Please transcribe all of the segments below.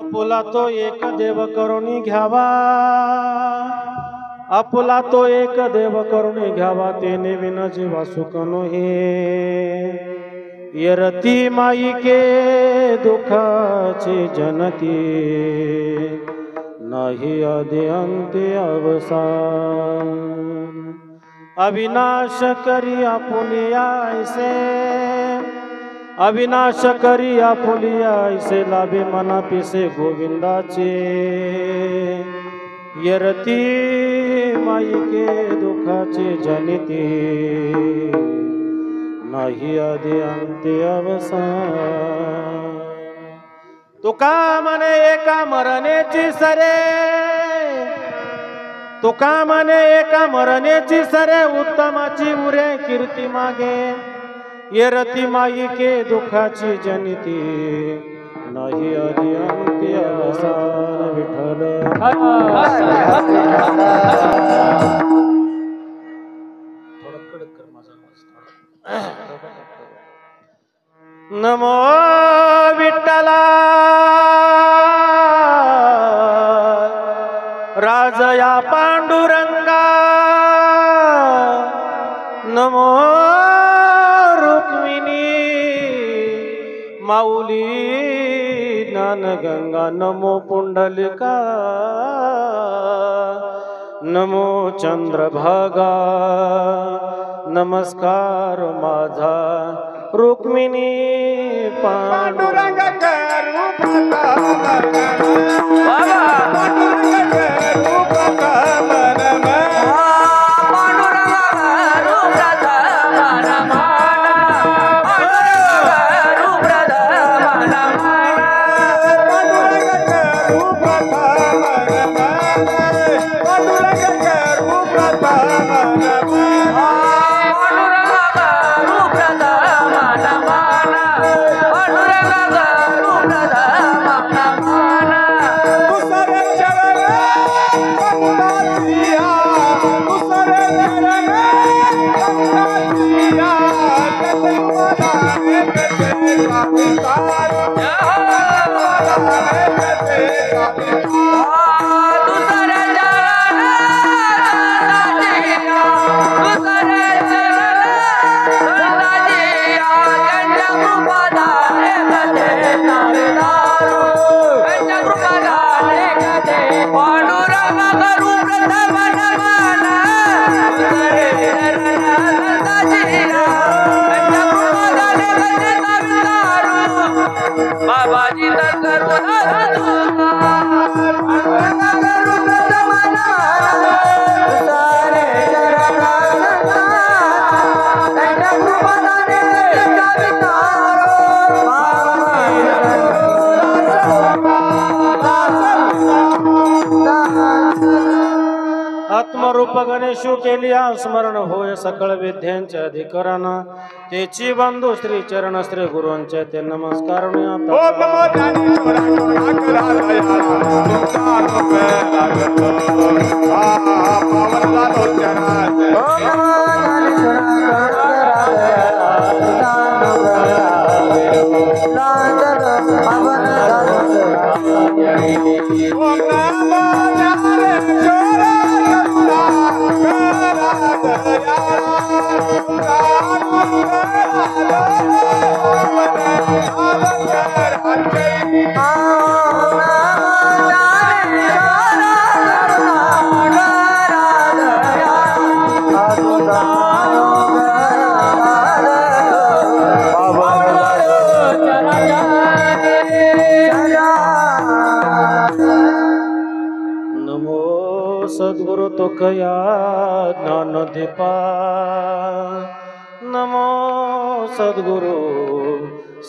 आपुला तो एक देव करुणी घ्यावा, आपुला तो एक देव करुणी घ्यावा, तेने विना जीवा सुख नोहे। येरती माई के दुखाची जनती, नाही आदि अंत्य अवसान। अविनाश करी आपुलिया ऐसे, अविनाश करी आपुलिया ऐसे, लाभे मना पिसे गोविंदाचे। येरती माई के दुखाचे जनिती, नाही आदि अंत्य अवसान। तुका म्हणे एका मरणेची सरे, तुका म्हणे एका मरणेची सरे, उत्तमाची उरे कीर्ती मागे। येरती माई के दुखाची जनिती, नाही आदि अंत्य अवसान। विठ्ठल नमो विठ्ठला राजया पांडुरंगा, नमो रुक्मिणी माऊली ज्ञानगंगा, नमो पुंडलिका, नमो चंद्रभागा। नमस्कार माझा रुक्मिणी पांडुरंग आत्मरूप गणेशु केलिया स्मरण होय सकळ विद्यांच्या अधिकरण। तेची बंधू श्री चरण श्री गुरूंचे ते नमस्कार। सद्गुरु तुकया ज्ञानदीपा, नमो सद्गुरु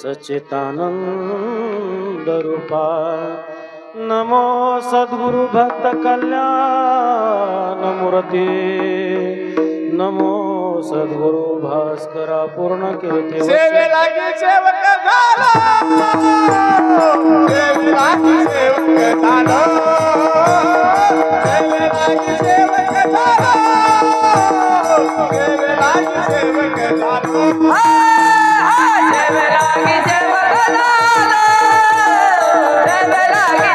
सच्चिदानंद रूपा, नमो सद्गुरु भक्त कल्याण मूर्ती, नमो सद्गुरु भास्करा पूर्ण कीर्ती। सेवे लागी सेवक झालो, सेवे लागी सेवक झालो, सेवे लागी सेवक झालो, सेवे लागी सेवक झालो, सेवे लागी सेवक झालो, सेवे लागी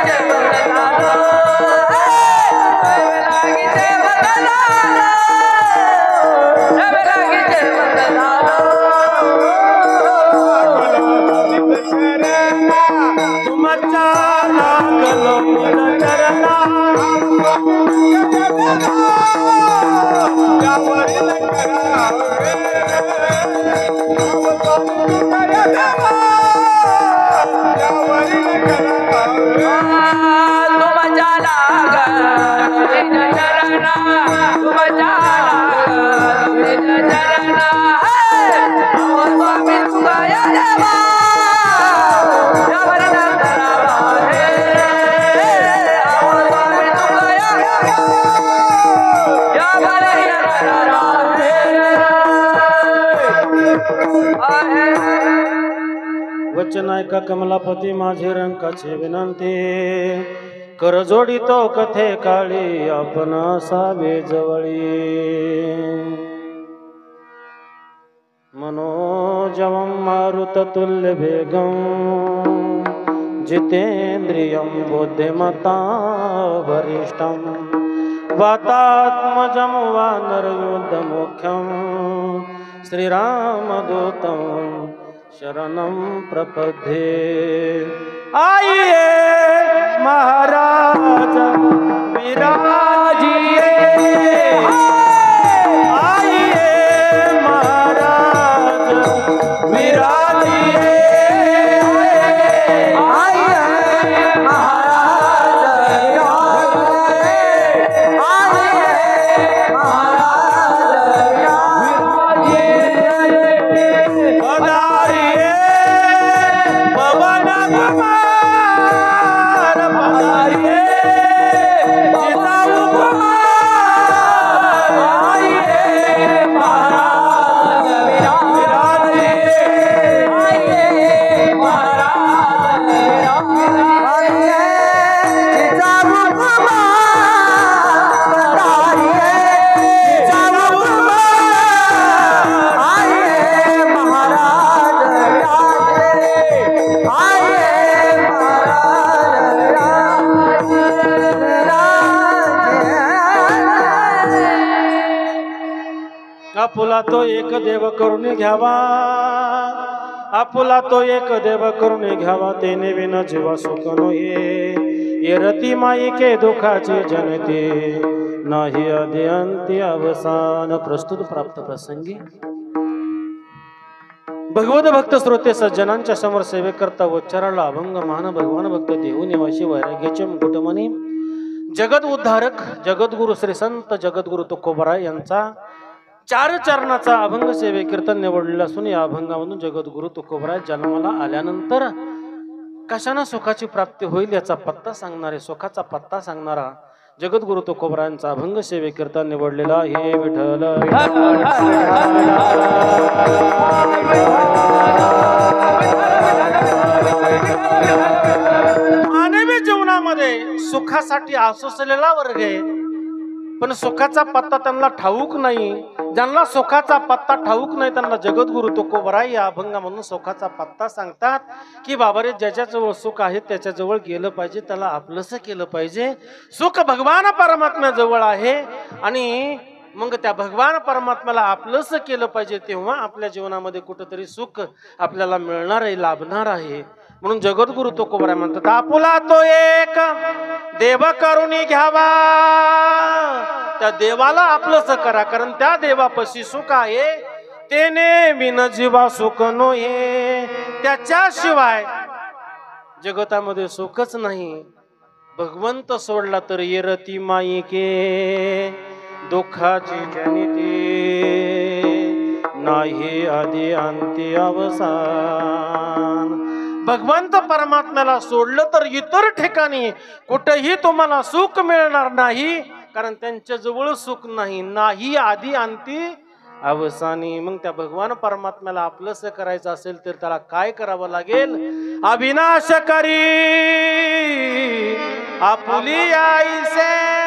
चरणा लागलो तुझ चरणा वचन ऐका कमलापती माझे रंकाचे विनंती कर जोडितो कथे काळी आपण असावे जवळी मनोजवं मारुततुल्य वेगं जितेन्द्रियं बुद्धिमता वरिष्ठं वातात्मजं वानरयुद्धमुख्यं श्रीरामदूतं शरणं प्रपद्ये आइए महाराज विराजिए आइए महाराज विराजिए आइए महाराज आपुला तो एक देव करून घ्यावा आपुला तो एक देव करून घ्यावा तेने विना जीवा सुख नये ये रती माई के दुखाची जनते नाही आदि अंती अवसान प्रस्तुत प्राप्त प्रसंगी भगवत भक्त श्रोते सज्जनांच्या समोर सेवे करता उच्चाराला अभंग महान भगवान भक्त देऊ निवासी वैराग्याचे मुकुटमणी जगत उद्धारक जगद्गुरु श्री संत जगद्गुरु तुकोबराय यांचा चार चरणाचा अभंग सेवे कीर्तन निवडलेला असून या अभंगामधून जगद्गुरु तुकोबराय जन्माला आल्यानंतर कशाने सुखाची प्राप्ती होईल याचा पत्ता सांगणारे सुखाचा पत्ता सांगणारा जगद्गुरु तुकोबरायांचा अभंग सेवे कीर्तन निवडलेला हे विठ्ठल मानवी जीवनामध्ये सुखासाठी आसुसलेला वर्ग आहे पण सुखाचा पत्ता त्यांना ठाऊक नाही ज्यांना सुखाचा पत्ता ठाऊक नाही त्यांना जगद्गुरु तुकोबराय या अभंगामधून सुखाचा पत्ता सांगतात की बाबा रे ज्याच्याजवळ सुख आहे त्याच्याजवळ गेलं पाहिजे त्याला आपलंसं केलं पाहिजे सुख भगवान परमात्म्याजवळ आहे आणि मग त्या भगवान परमात्म्याला आपलंसं केलं पाहिजे तेव्हा आपल्या जीवनामध्ये कुठंतरी सुख आपल्याला मिळणार आहे लाभणार आहे म्हणून जगद्गुरु तुकोबराय म्हणतात आपुला तो एक देव करून घ्यावा त्या देवाला आपलंसं करा कारण त्या देवापाशी सुख आहे तेने विन जीवा सुख नये त्याच्याशिवाय जगतामध्ये सुखच नाही भगवंत सोडला तर येरती माई के दुःखाची जनिती नाही आदि अंती अवसान भगवंत परमात्म्याला सोडलं तर इतर ठिकाणी कुठेही तुम्हाला सुख मिळणार नाही कारण त्यांच्या जवळ सुख नाही आदि अंती अवसानी मग त्या भगवान परमात्म्याला आपलंसं करायचं असेल तर त्याला काय करावं लागेल अविनाशकारी आपुली आईसे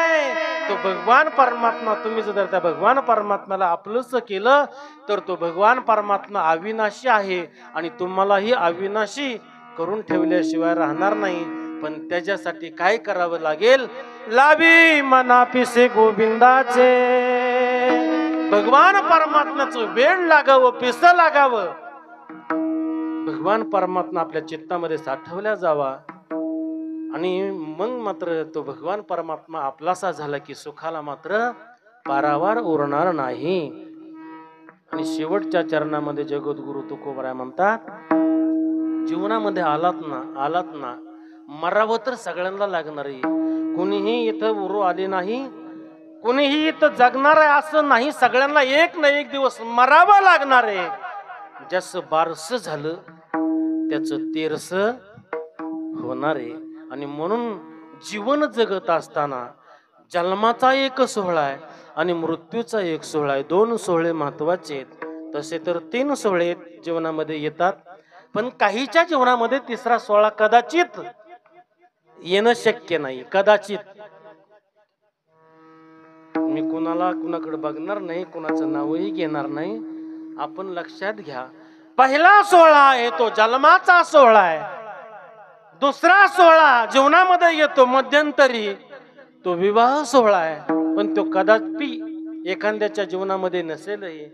तो भगवान परमात्मा तुम्ही जर त्या भगवान परमात्म्याला आपलंसं केलं तर तो भगवान परमात्मा अविनाशी आहे आणि तुम्हालाही अविनाशी करून ठेवल्याशिवाय राहणार नाही पण त्याच्यासाठी काय करावं लागेल लावी मनापिसे गोविंदाचे भगवान परमात्म्याचं वेळ लागावं पिस लागावं भगवान परमात्मा आपल्या चित्तामध्ये साठवल्या जावा आणि मग मात्र तो भगवान परमात्मा आपलासा झाला की सुखाला मात्र पारावार उरणार नाही. आणि शेवटच्या चरणामध्ये जगद्गुरु तुकोबराय म्हणतात, जीवनामध्ये आलात ना मरावं तर सगळ्यांना लागणार आहे. कोणीही इथं उरू आले नाही, कोणीही इथं जगणार आहे असं नाही. सगळ्यांना एक ना एक दिवस मरावं लागणार आहे. ज्याचं बारस झालं त्याचं तेरस होणार आहे. आणि म्हणून जीवन जगत असताना जन्माचा एक सोहळा आहे आणि मृत्यूचा एक सोहळा आहे. दोन सोहळे महत्वाचे आहेत. तसे तर 3 सोहळे जीवनामध्ये येतात, पण काहीच्या जीवनामध्ये तिसरा सोहळा कदाचित येणं शक्य नाही. कदाचित. मी कुणाकडे बघणार नाही, कुणाचं नावही घेणार नाही. आपण लक्षात घ्या, पहिला सोहळा आहे तो जन्माचा सोहळा आहे. दुसरा सोहळा जीवनामध्ये येतो मध्यंतरी, तो विवाह सोहळा आहे. पण तो कदापि एखाद्याच्या जीवनामध्ये नसेलही.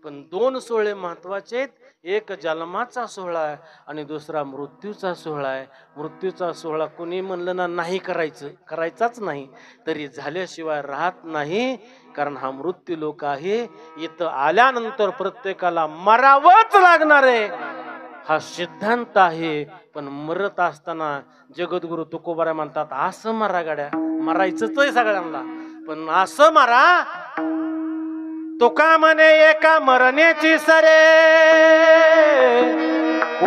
पण 2 सोहळे महत्वाचे आहेत. एक जन्माचा सोहळा आहे आणि दुसरा मृत्यूचा सोहळा आहे. मृत्यूचा सोहळा कोणी म्हणलं ना नाही करायचाच नाही तरी झाल्याशिवाय राहत नाही. कारण हा मृत्यू लोक आहे. इथं आल्यानंतर प्रत्येकाला मरावंच लागणार आहे, हा सिद्धांत आहे. पण मरत असताना जगद्गुरु तुकोबाराय म्हणतात, असं मरा गाड्या, मरायचंच आहे सगळ्यांना, पण असं मरा. तुका म्हणे एका मरण्याची सरे,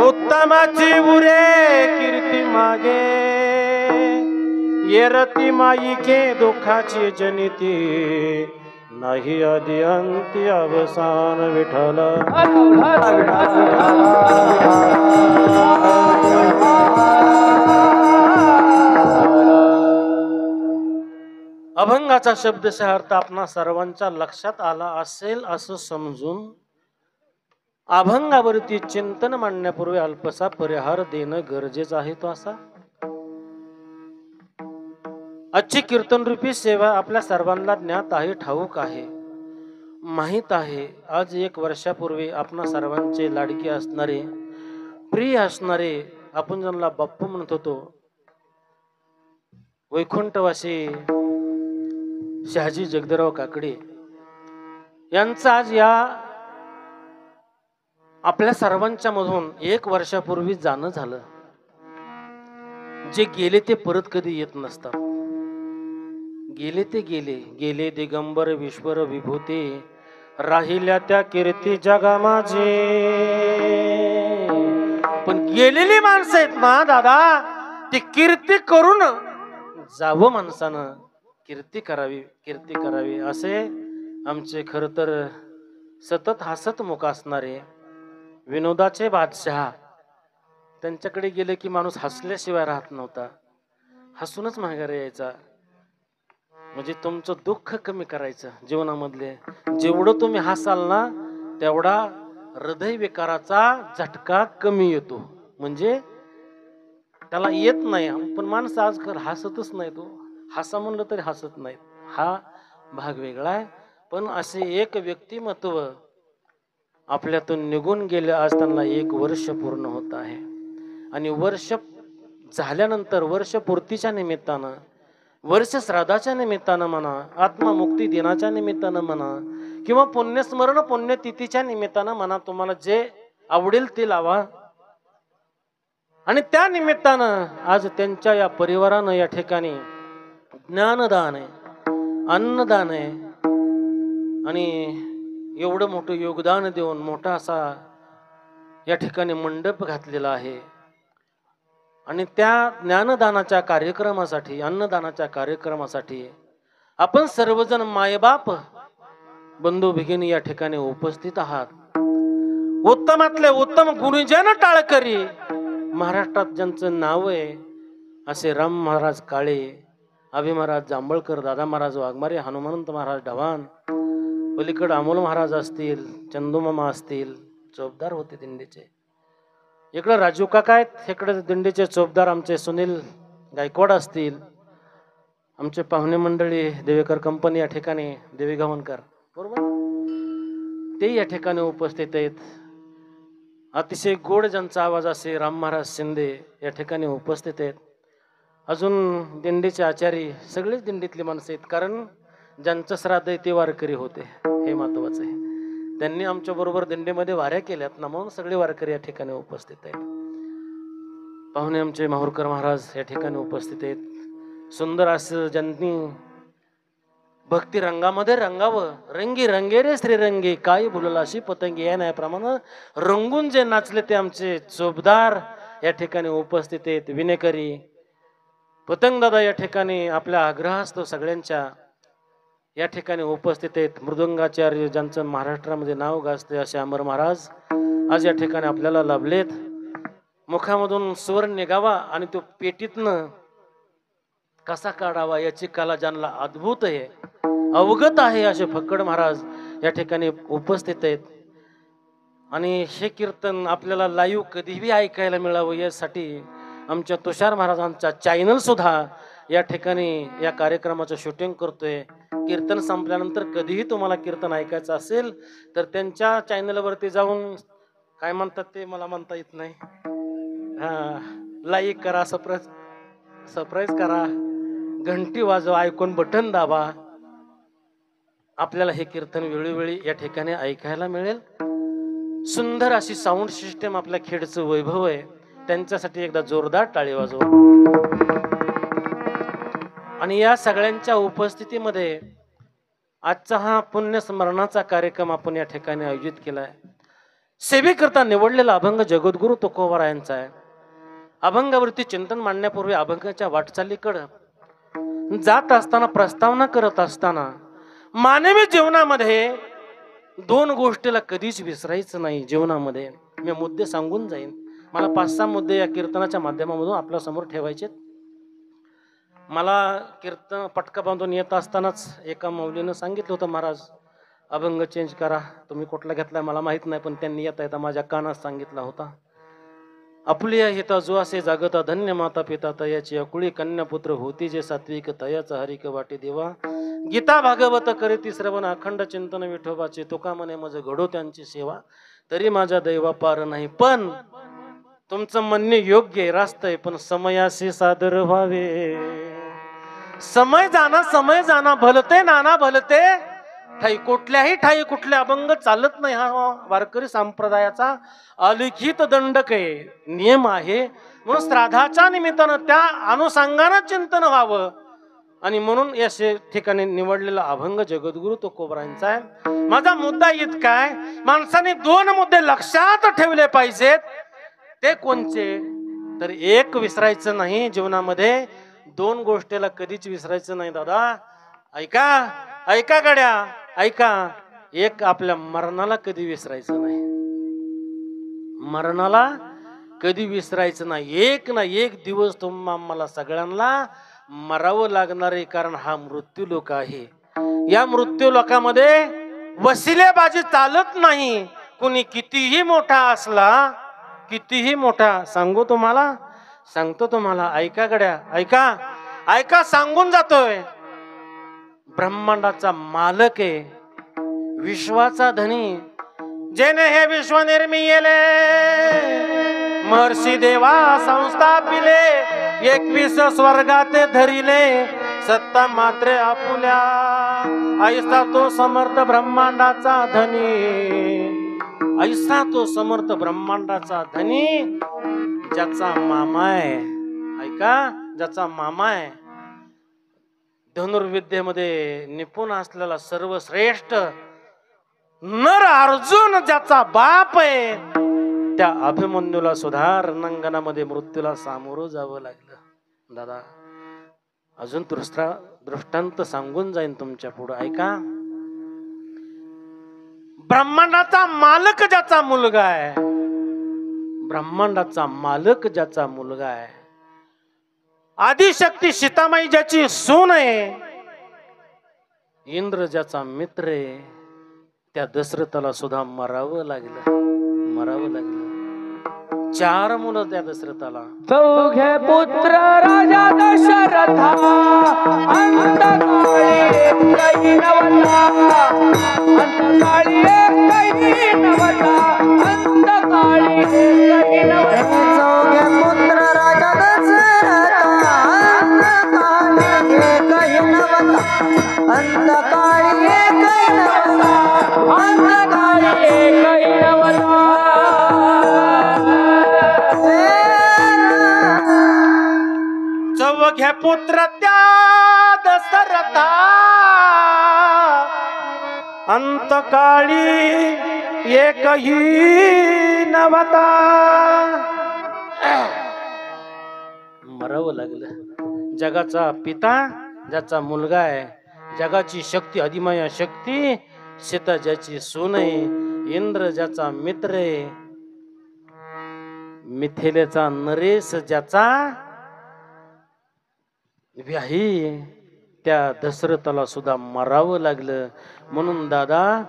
उत्तमाची उरे कीर्ती मागे. येरती माईके दुःखाची जनिती, नाही आदि अंती अवसान विठ्ठल. अभंगाचा शब्दशः अर्थ आपणा सर्वांच्या लक्षात आला असेल असं समजून अभंगावरती चिंतन मांडण्यापूर्वी अल्पसा परिहार देणं गरजेचं आहे. तो असा, आजची कीर्तन रूपी सेवा आपल्या सर्वांना ज्ञात आहे, ठाऊक आहे, माहित आहे. आज 1 वर्षापूर्वी आपणा सर्वांचे लाडके असणारे, प्रिय असणारे, आपण ज्यांना बाप्पू म्हणत होतो, वैकुंठवासी शहाजी जगदराव काकडे यांचं आज या आपल्या सर्वांच्या मधून 1 वर्षापूर्वी जाणं झालं. जे गेले ते परत कधी येत नसतात. गेले ते गेले दिगंबर विश्वर विभूते, राहिल्या त्या कीर्ती जगा माझे. पण गेलेली माणसं आहेत ना दादा, ती कीर्ती करून जावं माणसानं, कीर्ती करावी असे आमचे खर तर सतत हसत मुख असणारे विनोदाचे बादशाह. त्यांच्याकडे गेले की माणूस हसल्याशिवाय राहत नव्हता, हसूनच माघारी यायचा. म्हणजे तुमचं दुःख कमी करायचं जीवनामधले. जेवढं तुम्ही हसाल ना तेवढा हृदय विकाराचा झटका कमी येतो. म्हणजे त्याला येत नाही, पण माणसं आजकाल हसतच नाही. तो हसा म्हणलं तरी हसत नाहीत, हा भाग वेगळा आहे. पण असे एक व्यक्तिमत्व आपल्यातून निघून गेले. आज त्यांना 1 वर्ष पूर्ण होत आहे. आणि वर्ष झाल्यानंतर वर्षपूर्तीच्या निमित्तानं, वर्ष श्राद्धाच्या निमित्तानं म्हणा, आत्ममुक्ती दिनाच्या निमित्तानं म्हणा, किंवा पुण्यस्मरण पुण्यतिथीच्या निमित्तानं म्हणा, तुम्हाला जे आवडेल ते लावा. आणि त्या निमित्तानं आज त्यांच्या या परिवारानं या ठिकाणी ज्ञानदान आहे, अन्नदान आहे आणि एवढं मोठं योगदान देऊन मोठा असा या ठिकाणी मंडप घातलेला आहे. आणि त्या ज्ञानदानाच्या कार्यक्रमासाठी, अन्नदानाच्या कार्यक्रमासाठी आपण सर्वजण मायबाप बंधू भगिनी या ठिकाणी उपस्थित आहात. उत्तमातले उत्तम गुरुजन टाळकरी महाराष्ट्रात ज्यांचं नाव आहे असे राम महाराज काळे, अभि महाराज जांभळकर, दादा महाराज वाघमारे, हनुमंत महाराज ढवाण, पलीकडे अमोल महाराज असतील, चंदूमामा असतील, चौबदार होते दिंडीचे. इकडे राजू काका आहेत, इकडे दिंडीचे चौबदार आमचे सुनील गायकवाड असतील. आमचे पाहुणे मंडळी देवेकर कंपनी या ठिकाणी, देवी गावणकर बरोबर, ते या ठिकाणी उपस्थित आहेत. अतिशय गोड ज्यांचा आवाज असे राम महाराज शिंदे या ठिकाणी उपस्थित आहेत. अजून दिंडीचे आचारी सगळेच दिंडीतली माणसं आहेत, कारण ज्यांचं श्राद्ध आहे ते वारकरी होते, हे महत्वाचं आहे. त्यांनी आमच्या बरोबर दिंडीमध्ये वाऱ्या केल्यात ना, म्हणून सगळे वारकरी या ठिकाणी उपस्थित आहेत. पाहुणे आमचे माहुरकर महाराज या ठिकाणी उपस्थित आहेत. सुंदर असं ज्यांनी भक्ती रंगामध्ये रंगावं, रंगी रंगे रे श्रीरंगी काय बोलला अशी पतंगी या नायाप्रमाणे रंगून जे नाचले ते आमचे चोपदार या ठिकाणी उपस्थित आहेत. विनेकरी पतंग दादा या ठिकाणी आपल्या आग्रहास्तव सगळ्यांच्या या ठिकाणी उपस्थित आहेत. मृदंगाचार्य ज्यांचं महाराष्ट्रामध्ये नाव गाजते असे अमर महाराज आज या ठिकाणी आपल्याला लाभलेत. मुखामधून स्वर निघावा आणि तो पेटीतनं कसा काढावा याची कला ज्यांना अद्भुत आहे, अवगत आहे, असे फक्कड महाराज या ठिकाणी उपस्थित आहेत. आणि हे कीर्तन आपल्याला लाईव्ह कधीही ऐकायला मिळावं यासाठी आमच्या तुषार महाराजांचा चॅनल सुद्धा या ठिकाणी या कार्यक्रमाचं शूटिंग करतोय. कीर्तन संपल्यानंतर कधीही तुम्हाला कीर्तन ऐकायचं असेल तर त्यांच्या चॅनलवरती जाऊन काय म्हणतात ते मला म्हणता येत नाही, लाईक करा, सरप्राईज करा, घंटी वाजवा, ऐकून बटन दाबा. आपल्याला हे कीर्तन वेळोवेळी या ठिकाणी ऐकायला मिळेल. सुंदर अशी साऊंड सिस्टम आपल्या खेडचं वैभव आहे, त्यांच्यासाठी एकदा जोरदार टाळी वाजवा. आणि या सगळ्यांच्या उपस्थितीमध्ये आजचा हा पुण्यस्मरणाचा कार्यक्रम आपण या ठिकाणी आयोजित केलाय. सेवेकरता निवडलेला अभंग जगद्गुरु तुकोबारायांचा आहे. अभंगावरती चिंतन मांडण्यापूर्वी अभंगाच्या वाटचालीकडं जात असताना, प्रस्तावना करत असताना मानवी जीवनामध्ये दोन गोष्टीला कधीच विसरायचं नाही. जीवनामध्ये मी मुद्दे सांगून जाईन, मला 5-6 मुद्दे या कीर्तनाच्या माध्यमामधून आपल्या समोर ठेवायचे. मला कीर्तन पटका बांधून येत असतानाच एका मौलीनं सांगितलं होतं, महाराज अभंग चेंज करा. तुम्ही कुठला घेतलाय मला माहित नाही, पण त्यांनी येता येता माझ्या कानात सांगितला होता. आपली हिता जो असे जागता धन्य माता पिता तयाची अकुळी कन्यापुत्र होती जे सात्विक तयाचा हरिक वाटे देवा. गीता भागवत करीती श्रवण अखंड चिंतन विठोबाचे तुका म्हणे मज घडो त्यांची सेवा. तरी माझ्या दैवा पार नाही. पण तुमचं म्हणणे योग्य आहे, रास्त आहे, पण समयाशी सादर व्हावे. समय जाना भलते नाना भलते ठाई. कुठल्याही ठाई कुठले अभंग चालत नाही, हा वारकरी संप्रदायाचा अलिखित दंडक आहे, नियम आहे. म्हणून श्राद्धाच्या निमित्तानं त्या अनुषंगानं चिंतन व्हावं. आणि म्हणून या ठिकाणी निवडलेला अभंग जगद्गुरु तुकोबारायांचा आहे. माझा मुद्दा इतका आहे, माणसाने 2 मुद्दे लक्षात ठेवले पाहिजेत. ते कोणचे? तर एक विसरायचं नाही जीवनामध्ये, 2 गोष्टीला कधीच विसरायचं नाही. दादा ऐका, ऐका गड्या ऐका. एक, आपल्या मरणाला कधी विसरायचं नाही. मरणाला कधी विसरायचं नाही. एक ना एक दिवस तुम्हाला सगळ्यांना मरावं लागणार आहे, कारण हा मृत्यू लोक आहे. या मृत्यू लोकामध्ये वसिलेबाजी चालत नाही. कुणी कितीही मोठा असला, कितीही मोठा, सांगतो तुम्हाला ऐका गड्या ऐका ऐका, सांगून जातोय. ब्रह्मांडाचा मालक आहे, विश्वाचा धनी, जेने हे विश्व निर्मिले, महर्षी देवा संस्थापिले, 21 स्वर्गाते धरिले, सत्ता मात्रे आपुल्या. ऐसा तो समर्थ ब्रह्मांडाचा धनी, ऐसा तो समर्थ ब्रह्मांडाचा धनी, ज्याचा मामा आहे. ऐका, ज्याचा मामा आहे. धनुर्विद्येमध्ये निपुण असलेला सर्वश्रेष्ठ नर अर्जुन ज्याचा बाप आहे, त्या अभिमन्यूला सुद्धा रणांगणामध्ये मृत्यूला सामोरं जावं लागलं. दादा अजून दृष्टांत सांगून जाईन तुमच्या पुढे. ऐका, ब्रह्मांडाचा मालक ज्याचा मुलगा आहे, ब्रह्मांडाचा मालक ज्याचा मुलगा आहे, आदिशक्ती सीतामाई ज्याची सून आहे, इंद्र ज्याचा मित्र आहे, त्या दशरथाला सुद्धा मरावं लागलं. 4 मुलं त्या दशरथाला. चौघे पुत्र राजा दशरथा, अंतकाळी एकही नवता, अंतकाळी एकही नवता, अंतकाळी एकही नवता. चौघे पुत्र राजा दशरथा, अंधकाळी एकही नवता अंधकाळी एकही नवता चौघ्या पुत्र त्या दशरथा अंतकाळी एकही नवता. मरावं लागलं. जगाचा पिता ज्याचा मुलगा आहे, जगाची शक्ती अधिमाया शक्ती, सीता ज्याची सून आहे, इंद्र ज्याचा मित्र आहे, मिथिलेचा नरेश ज्याचा व्याही, त्या दशरथाला सुद्धा मरावं लागलं. म्हणून दादा,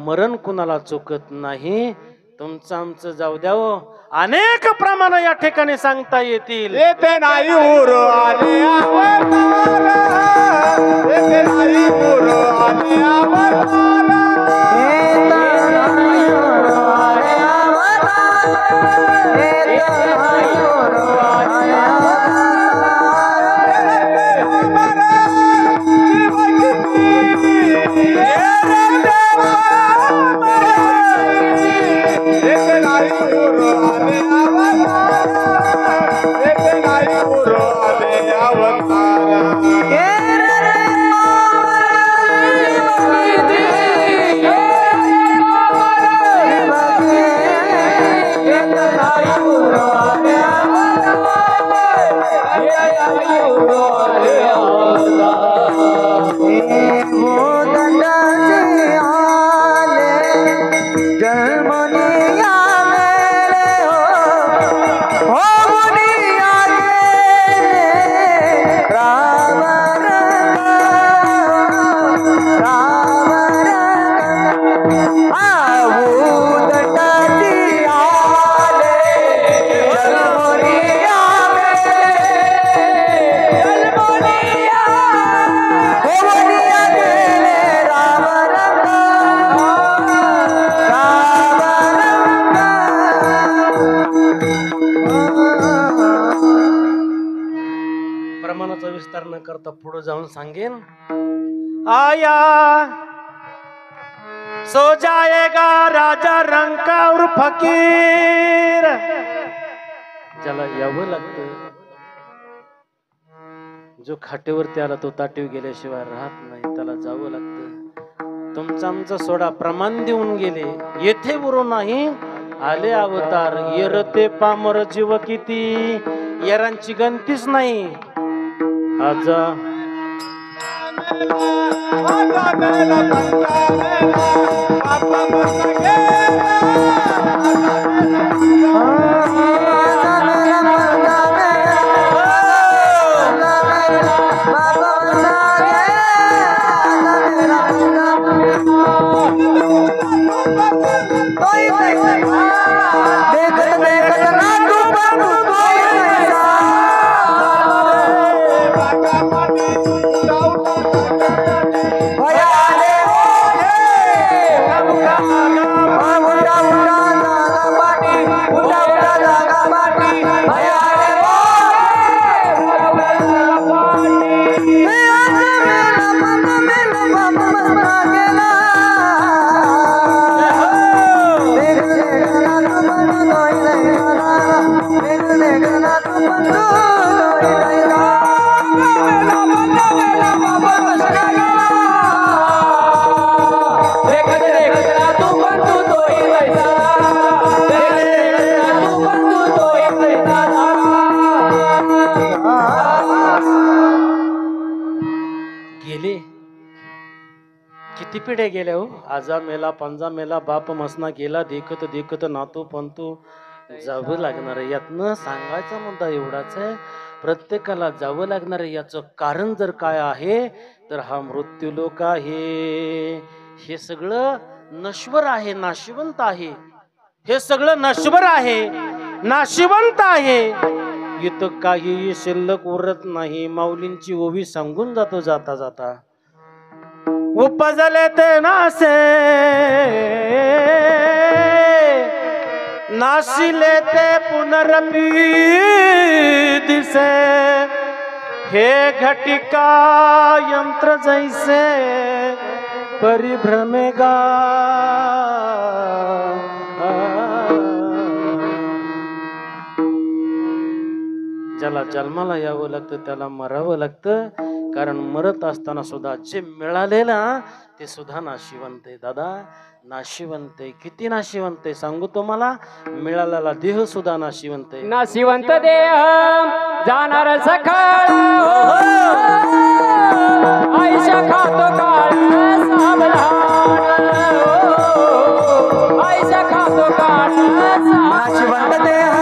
मरण कुणाला चुकत नाही. तुमचं आमचं जाऊ द्यावं, अनेक प्रमाण या ठिकाणी सांगता येतील. येते नाही उर आले अवतार, येते नाही उर आले अवतार, येता नाही उर आले अवतार, येता नाही उर आले येते नाही उर आले अवतार, येते नाही उर आले अवतार. प्रमाणाचा विस्तार न करता पुढे जाऊन सांगेन. आया सो जाएगा राजा रंग का और फकीर. ज्याला यावं लागतं, जो खाटेवरती आला तो ताटीव गेल्याशिवाय राहत नाही, त्याला जावं लागतं. तुमचा आमचा सोडा प्रमाण देऊन गेले, येथे उरू नाही आले अवतार. येरते पामर जीव किती, येरांची गणतीच नाही. आजा माझा मेला कंटा मेला, बापा मस्त गेला, किती पिढ्या गेल्या हो. आजा मेला, पंजा मेला, बाप मसना गेला, देखत देखत नातू पंतू जावं लागणार आहे. यातनं सांगायचा मुद्दा एवढाच आहे, प्रत्येकाला जावं लागणार आहे. याचं कारण जर काय आहे तर हा मृत्यूलोक आहे. हे सगळं नश्वर आहे, नाशिवंत आहे. हे सगळं नश्वर आहे, नाशिवंत आहे. इथं काहीही शिल्लक उरत नाही. माऊलींची ओवी सांगून जातो जाता जाता. उपजले ते नासे, नाशिले ते पुनरपी दिसे. हे घटिका यंत्र जैसे परिभ्रमेगा ज्याला जन्माला यावं लागतं त्याला मरावं लागतं, कारण मरत असताना सुद्धा जे मिळालेलं ते सुद्धा नाशिवंत आहे दादा, नाशिवंत आहे. किती नाशिवंत आहे सांगू तुम्हाला, मिळालेला देह सुद्धा नाशिवंत आहे. नाशिवंत देह जाणार सकाळ आयुष्य खातो काळ सावधान आयुष्य खातो काळ नाशिवंत देह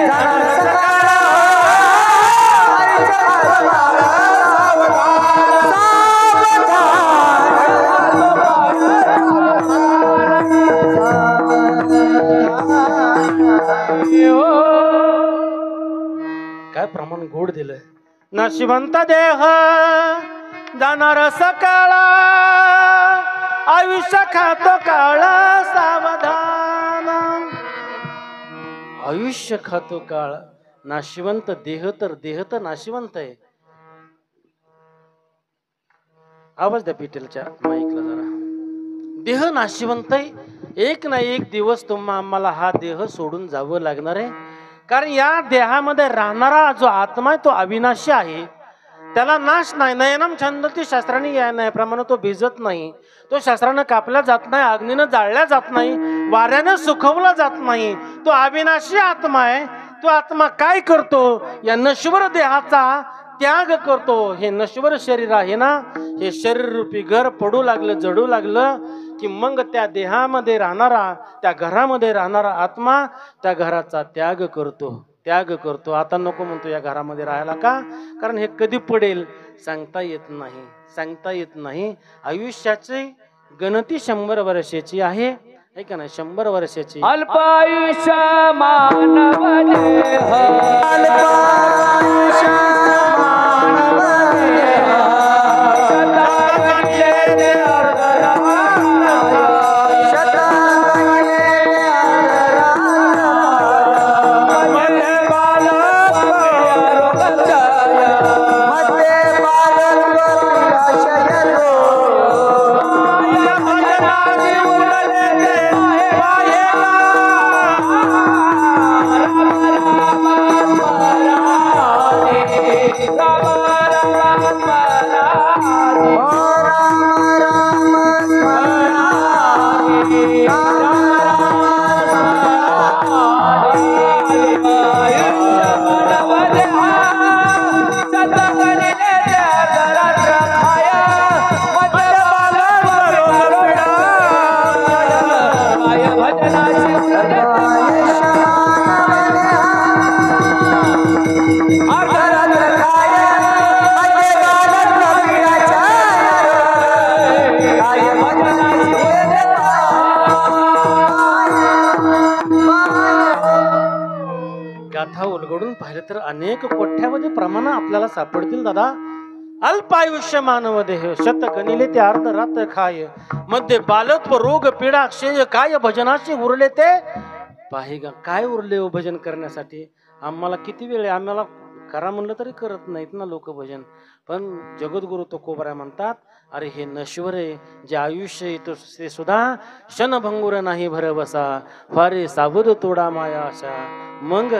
जाणार सकाळ आयुष्य खातो काळ काय प्रमाण गोड दिलंय. नाशिवंत देह जाणार सकाळ आयुष्य खातो काळ सावधान. आयुष्य खातो काळ, नाशिवंत देह तर नाशिवंत आहे. आवाज द्या पिटेलच्या माईकला जरा. देह नाशिवंत आहे. एक ना एक दिवस आम्हाला हा देह सोडून जावं लागणार आहे, कारण या देहामध्ये राहणारा जो आत्मा आहे तो अविनाशी आहे, त्याला नाश नाही. नयनम छंदती शास्त्राने या न्यायाप्रमाणे तो भिजत नाही, तो शास्त्रानं कापला जात नाही, अग्नीनं जाळल्या जात नाही, वाऱ्यानं सुखवला जात नाही. तो अविनाशी आत्मा आहे. तो आत्मा काय करतो, या नश्वर देहाचा त्याग करतो. हे नश्वर शरीर आहे ना, हे शरीर रूपी घर पडू लागलं, जडू लागलं की मग त्या देहामध्ये राहणारा, त्या घरामध्ये राहणारा आत्मा त्या घराचा त्याग करतो. आता नको म्हणतो या घरामध्ये राहायला. का? कारण हे कधी पडेल सांगता येत नाही. आयुष्याची गणती 100 वर्षाची आहे का नाही, 100 वर्षाची. अल्पायुष्य मानव देह अल्पायुष्य मानव देह शतांगले गाथा उलगडून पाहिलं तर अनेक कोट्यावधी प्रमाण आपल्याला सापडतील दादा. अल्पायुष्य मानव देह शत गणिले ते अर्ध रात्र खाय मध्ये बालत्व रोग पीडा क्षय काय भजनाशी उरले ते पाहिगा. काय उरले हो भजन करण्यासाठी? आम्हाला किती वेळ आहे, आम्हाला करा म्हणलं तरी करत नाहीत ना लोक भजन. पण जगद्गुरु तुकोबराय म्हणतात, अरे हे नश्वर आहे, जे आयुष्य आहे ते सुद्धा क्षणभंगुर नाही भरवसा, फारे सावध तोडा माया आशा. मग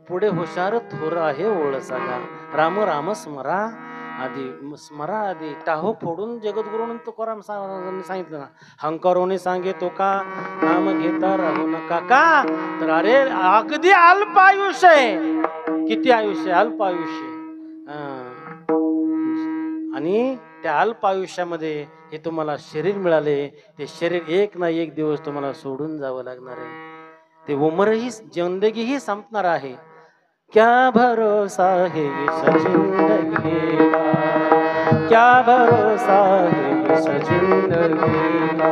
पुढे हुशार थोर आहे ओळ सागा, राम राम स्मरा आधी टाहो फोडून जगद्गुरूंनी तुकाराम सांगितलं ना, हंकारोने सांगे तो का नाम घेता राहू नका का. तर अरे अगदी अल्प आयुष्य आहे. किती आयुष्य? अल्प आयुष्य. आणि त्या अल्प आयुष्यामध्ये हे तुम्हाला शरीर मिळाले, ते शरीर एक ना एक दिवस तुम्हाला सोडून जावं लागणार आहे. ते उमरही जिंदगीही संपणार आहे. क्या भरोसा है इस जिंदगी का, क्या भरोसा है इस जिंदगी का,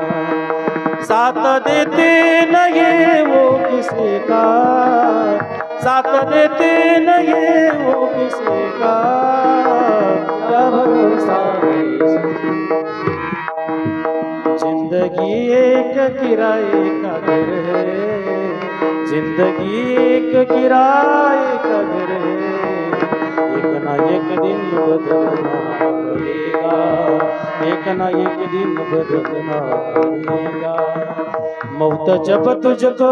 साथ देते नहीं वो किसी का, साथ देते नहीं वो किसी का, क्या भरोसा है इस जिंदगी एक किराए का घर है, जिंदगी एक किराए का घर है, एक ना एक दिन बदलना पड़ेगा, एक ना एक दिन बदलना पड़ेगा। मौत जब तुझको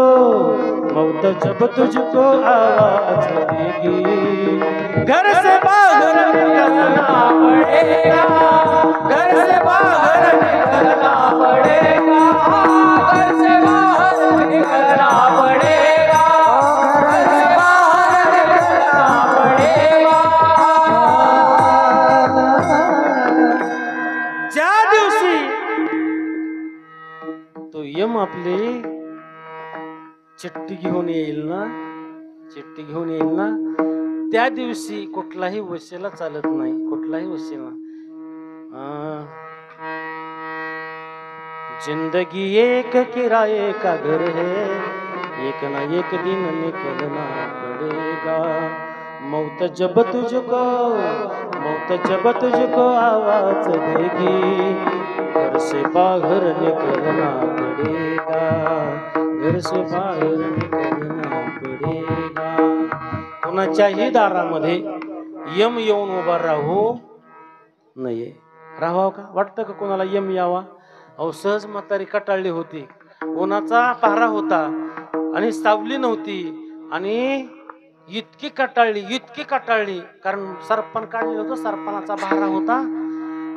आवाज देगी, घर से बाहर निकलना पड़ेगा, घर से बाहर निकलना पड़ेगा, घर से बाहर निकलना पड़ेगा, घर से बाहर निकलना पड़ेगा। ज्या दिवशी तो यम आपली चिठ्ठी घेऊन येईल ना, त्या दिवशी कुठलाही वशिला चालत नाही, कुठलाही वशिला। जिंदगी एक किराए का घर है, एक ना एक दिन निकलना पड़ेगा। मौत जब तुझको आवाज देगी, घर से बाहर निकलना पड़ेगा, घर से बाहर निकलना पड़ेगा। कोणाच्याही दारामध्ये यम येऊन उभा राहू नये। राहावं का वाटतं का कोणाला यम यावा? अहो सहज म्हातारी कटाळली होती, उन्हाचा पहारा होता आणि सावली नव्हती आणि इतकी कटाळली कारण सरपण काढलेलं होतं, सरपणाचा भारा होता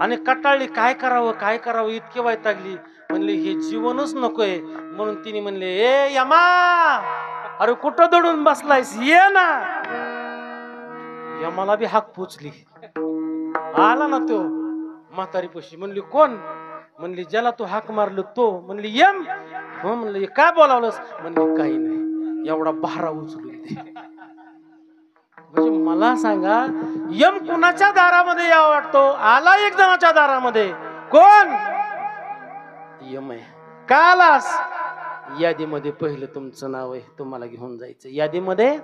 आणि कटाळली। काय करावं इतकी वैतागली, म्हणले हे जीवनच नकोय, म्हणून तिने म्हणले ए यमा, अरे कुठं दडून बसलायस, ये ना। यमाला बी हाक पोचली, आला ना तो म्हातारी पशी। म्हणली कोण? म्हणली ज्याला तू हाक मारलं तो। म्हणली यम? हो म्हणलं काय बोलावलंस? म्हणली काही नाही, एवढा भारा उचलून दे। म्हणजे मला सांगा यम कुणाच्या दारामध्ये यावं वाटतो? आला एक जणाच्या दारामध्ये, कोण? यम आहे। का आलास? यादीमध्ये पहिलं तुमचं नाव आहे, तुम्हाला घेऊन जायचं, यादीमध्ये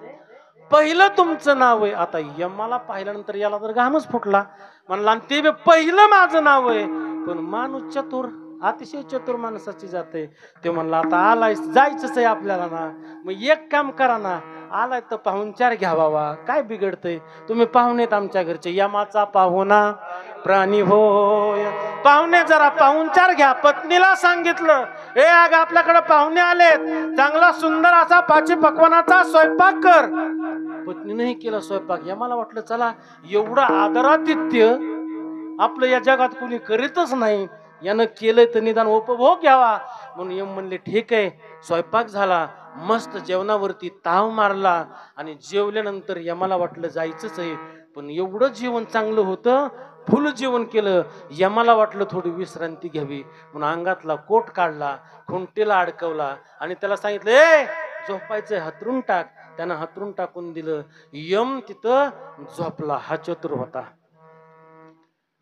पहिलं तुमचं नाव आहे। आता यमाला पाहिल्यानंतर याला तर घामच फुटला, म्हणला आणि ते पहिलं माझं नाव आहे। पण माणूस चतुर, अतिशय चतुर माणसाची जाते। ते म्हणला आता आलाय, जायचंच आहे आपल्याला ना, मग एक काम करा ना, आलाय तर पाहुणचार घ्यावा, काय बिघडतंय? तुम्ही पाहुणेत आमच्या घरचे, यमाचा पाहुणा प्राणी होय, पाहुणे जरा पाहुणचार घ्या। पत्नीला सांगितलं ए अगं आपल्याकडे पाहुणे आलेत, चांगला सुंदर असा पाची पकवानाचा स्वयंपाक कर। पत्नीनेही केला स्वयंपाक। यमाला वाटलं चला एवढं आदरातिथ्य आपलं या जगात कोणी करीतच नाही, यानं केलंय तर निदान उपभोग घ्यावा। म्हणून यम म्हणले ठीक आहे। स्वयंपाक झाला, मस्त जेवणावरती ताव मारला आणि जेवल्यानंतर यमाला वाटलं जायचंच आहे, पण एवढं जेवण चांगलं होतं, फुल जेवण केलं। यमाला वाटलं थोडी विश्रांती घ्यावी, म्हणून अंगातला कोट काढला, खुंटीला अडकवला आणि त्याला सांगितलं ए झोपायचंय, हतरून टाक। त्यानं हतरून टाकून दिलं। यम तिथं झोपला, हा चतुर होता।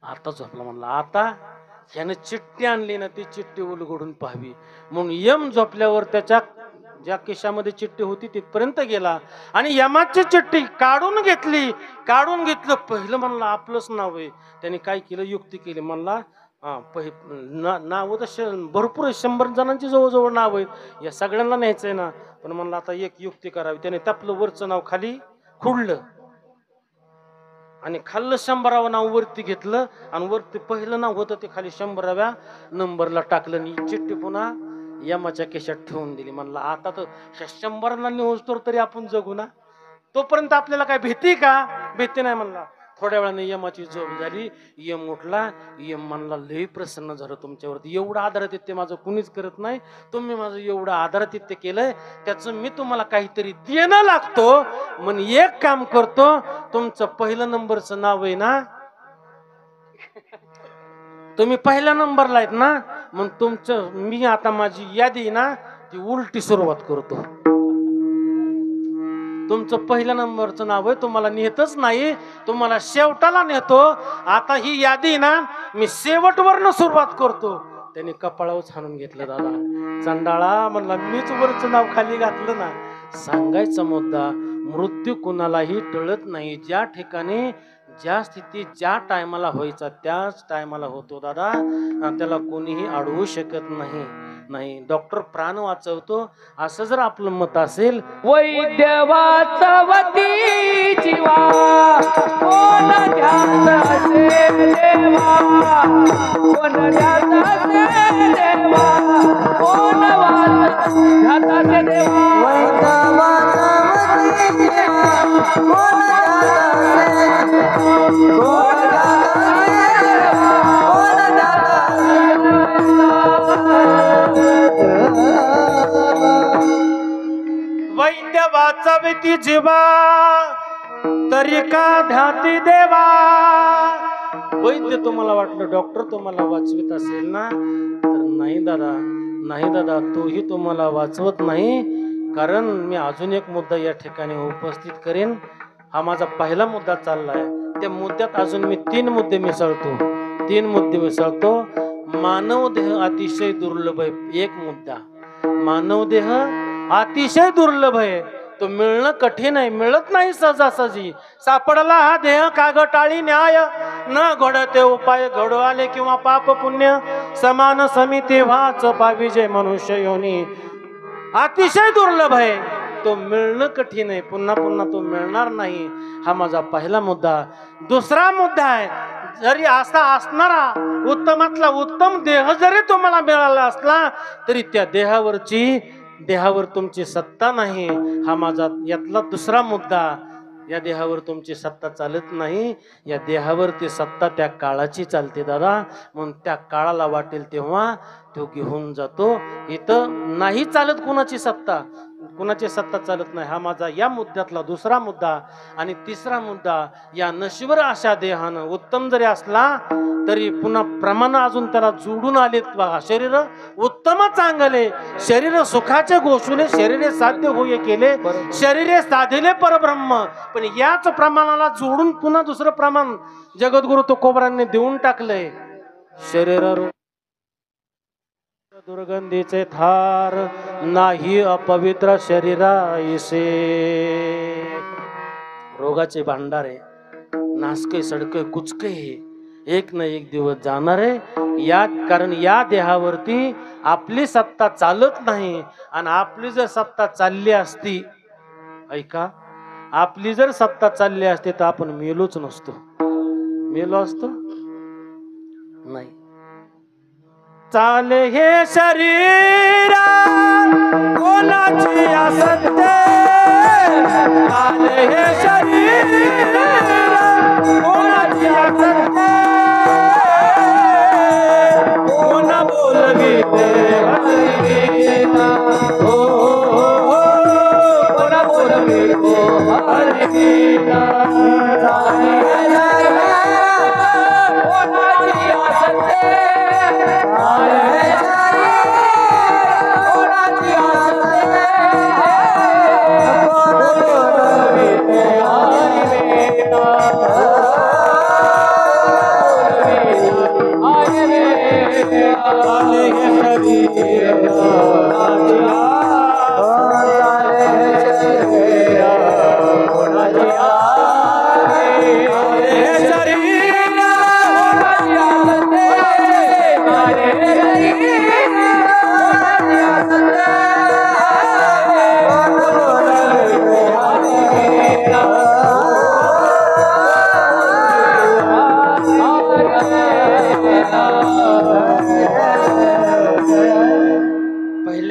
आता झोपला, म्हणला आता ह्यानं चिठ्ठी आणली ना, ती चिठ्ठी उलगडून पाहावी। म्हणून यम झोपल्यावर त्याच्या ज्या खिशामध्ये चिठ्ठी होती तिथपर्यंत गेला आणि यमाची चिठ्ठी काढून घेतलं। पहिलं म्हणलं आपलंच नाव आहे। त्याने काय केलं, युक्ती केली, म्हणला नाव तर भरपूर 100 जणांची जवळजवळ नाव आहे, या सगळ्यांना न्यायचंय ना। पण म्हणलं आता एक युक्ती करावी। त्याने त्यातलं वरचं नाव खाली खुडलं आणि खाल्लं 100वं नाव वरती घेतलं आणि वरती पहिलं नाव होतं ते खाली 100व्या नंबरला टाकलं आणि चिठ्ठी पुन्हा यमाच्या केशात ठेवून दिली। म्हणलं आता तर 100 निहोस्तोर तरी आपण जगू ना, तोपर्यंत आपल्याला काय भीती का? भीती नाही म्हणला। थोड्या वेळाने यमाची झोप झाली, यम उठला। यम म्हणला लई प्रसन्न झालं तुमच्यावरती, एवढं आदरातिथ्य माझं कुणीच करत नाही, तुम्ही माझं एवढं आदरातिथ्य केलंय, त्याचं मी तुम्हाला काहीतरी देणं लागतो। म्हणून एक काम करतो, तुमचं पहिलं नंबरचं नाव आहे ना, तुम्ही पहिल्या नंबरला आहेत ना, मग तुमचं मी आता माझी यादी ना ती उलटी सुरुवात करतो। तुमचं पहिल्या नंबरचं नाव आहे, तुम्हाला नेतच नाही, तुम्हाला शेवटाला नेतो। आता ही यादी ना मी शेवटवरनं सुरुवात करतो। त्यांनी कपाळावर हाणून घेतलं। दादा चंडाळा, म्हणला मीच वरचं नाव खाली घातलं ना। सांगायचा मुद्दा, मृत्यू कुणालाही टळत नाही, ज्या ठिकाणी ज्या स्थिती ज्या टायमाला व्हायचा त्याच टायमाला होतो दादा, त्याला कोणीही अडवू शकत नाही। नाही, डॉक्टर प्राण वाचवतो असं जर आपलं मत असेल, वैद्य वाचवती जीवा कोण द्याचा से देवा कोण द्याचा से देवा कोण द्याचा से देवा वैद्य वाचविती जीवा तरी का ध्याती देवा. वैद्य तुम्हाला वाटलं डॉक्टर तुम्हाला वाचवित असेल ना, तर नाही दादा, नाही दादा, तोही तुम्हाला वाचवत नाही. कारण मी अजून एक मुद्दा या ठिकाणी उपस्थित करेन. हा माझा पहिला मुद्दा चाललाय, त्या मुद्द्यात अजून मी 3 मुद्दे मिसळतो. मानव देह अतिशय दुर्लभ आहे. एक मुद्दा, मानव देह अतिशय दुर्लभ आहे, तो मिळणं कठीण आहे, मिळत नाही सहजासहजी. सापडला हा देह कागटाळी न्याय, न घडते उपाय घडू आले किंवा पाप पुण्य समान समिती व्हाच पाविजे मनुष्य योनी. अतिशय दुर्लभ आहे, तो मिळणं कठीण आहे, पुन्हा पुन्हा तो मिळणार नाही. हा माझा पहिला मुद्दा. दुसरा मुद्दा आहे, जरी असा असणारा उत्तमातला उत्तम देह जरी तुम्हाला मिळाला असला तरी त्या देहावर तुमची सत्ता नाही. हा माझा यातला दुसरा मुद्दा. या देहावर तुमची सत्ता चालत नाही, या देहावरती सत्ता त्या काळाची चालते दादा. म्हणून त्या काळाला वाटेल तेव्हा तो घेऊन जातो. इथं नाही चालत कुणाची सत्ता चालत नाही. हा माझा या मुद्द्यातला दुसरा मुद्दा. आणि तिसरा मुद्दा, या नश्वर अशा देहानं उत्तम जरी असला तरी पुन्हा प्रमाण अजून त्याला जोडून आलेत बघा. शरीर उत्तम चांगले, शरीर सुखाचे गोष्टीने शरीरे साध्य होय केले, शरीरे साधिले परब्रह्म. पण याच प्रमाणाला जोडून पुन्हा दुसरं प्रमाण जगद्गुरु तुकोबरांनी देऊन टाकलंय. शरीर दुर्गंधीचे थार नाही अपवित्र शरीराईसे. रोगाचे भांडारे नासके सडके कुचके एक ना एक दिवस जाणार आहे. कारण या देहावरती आपली सत्ता चालत नाही. आणि आपली जर सत्ता चालली असती, ऐका, आपली जर सत्ता चालली असती तर आपण मेलोच नसतो. मेलो असतो नाही. चाले हे शरीरा कोणाची असते, चाले हे शरीरा कोणाची असते, कोण बोलविते हरिगीता, हो कोण बोलविते हरिगीता. चाले कोणाची असते,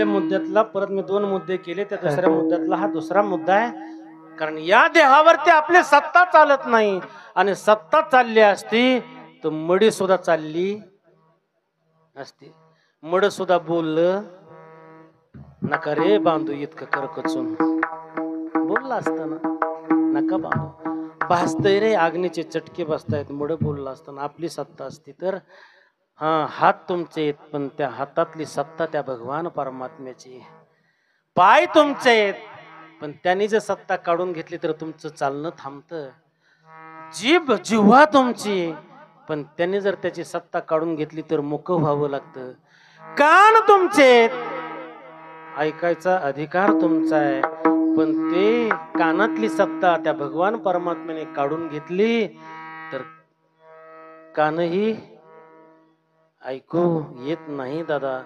मुद्द्यातला परत मी 2 मुद्दे केले. त्या दुसऱ्या मुद्द्यातला हा दुसरा मुद्दा आहे. कारण या देहावरती आपली सत्ता चालत नाही. आणि सत्ता चालली असती तर मडी सुद्धा चालली असती. मड सुद्धा बोललं नका रे बांधू इतकं करकचून बोलला असताना, नका बांधू भासतय रे, अग्नीचे चटके बसतायत. मड बोलला असताना आपली सत्ता असती तर हात तुमचे आहेत, पण त्या हातातली सत्ता त्या भगवान परमात्म्याची. पाय तुमचे आहेत, पण त्यांनी जर सत्ता काढून घेतली तर तुमचं चालणं थांबतं. जीभ जिव्हा तुमची, पण त्यांनी जर त्याची सत्ता काढून घेतली तर मुकं व्हावं लागतं. कान तुमचे आहेत, ऐकायचा अधिकार तुमचा आहे, पण ते कानातली सत्ता त्या भगवान परमात्म्याने काढून घेतली तर कानही ऐकू येत नाही दादा.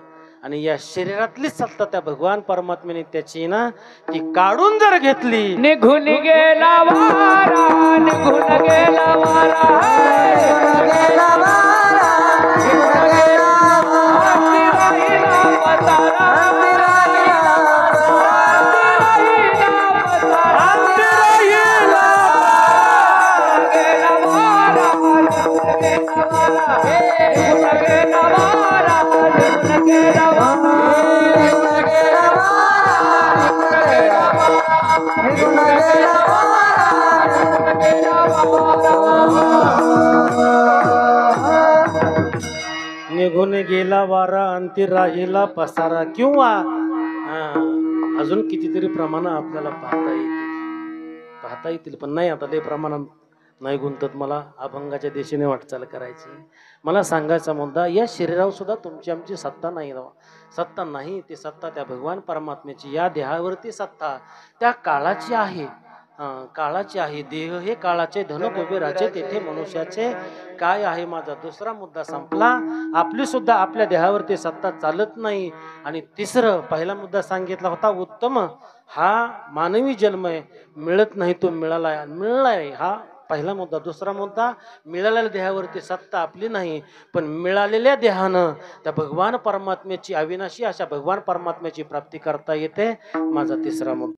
आणि या शरीरातली सत्ता त्या भगवान परमात्म्याने त्याची ना ती काढून जर घेतली, निघून गेला वारा, निघून गेला वारा, निघून गेला वारा, निघून गेला वारा, राहिला पसारा, राहिला पसारा, राहिला गेला वारा, निघून गेला वारा, निघून गेला वारा, निघून गेला वारा, निघून गेला वारा, निघून गेला निघून गेला वारा अंती राहिला पसारा. किंवा अजून कितीतरी प्रमाण आपल्याला पाहता येतील पण नाही आता ते प्रमाणात नाही गुंतत. मला अभंगाच्या दिशेने वाटचाल करायची. मला सांगायचा मुद्दा, या शरीरावर सुद्धा तुमची आमची सत्ता नाही. सत्ता नाही, ती सत्ता त्या भगवान परमात्म्याची. या देहावरती सत्ता त्या काळाची आहे. काळाचे आहे. देह हे काळाचे, धन कुबेराचे, तेथे मनुष्याचे काय आहे. माझा दुसरा मुद्दा संपला. आपली सुद्धा आपल्या देहावरती सत्ता चालत नाही. आणि तिसरं, पहिला मुद्दा सांगितला होता उत्तम, हा मानवी जन्म आहे, मिळत नाही तो मिळालाय हा पहिला मुद्दा. दुसरा मुद्दा, मिळालेल्या देहावरती सत्ता आपली नाही, पण मिळालेल्या देहानं त्या भगवान परमात्म्याची, अविनाशी अशा भगवान परमात्म्याची प्राप्ती करता येते. माझा तिसरा मुद्दा.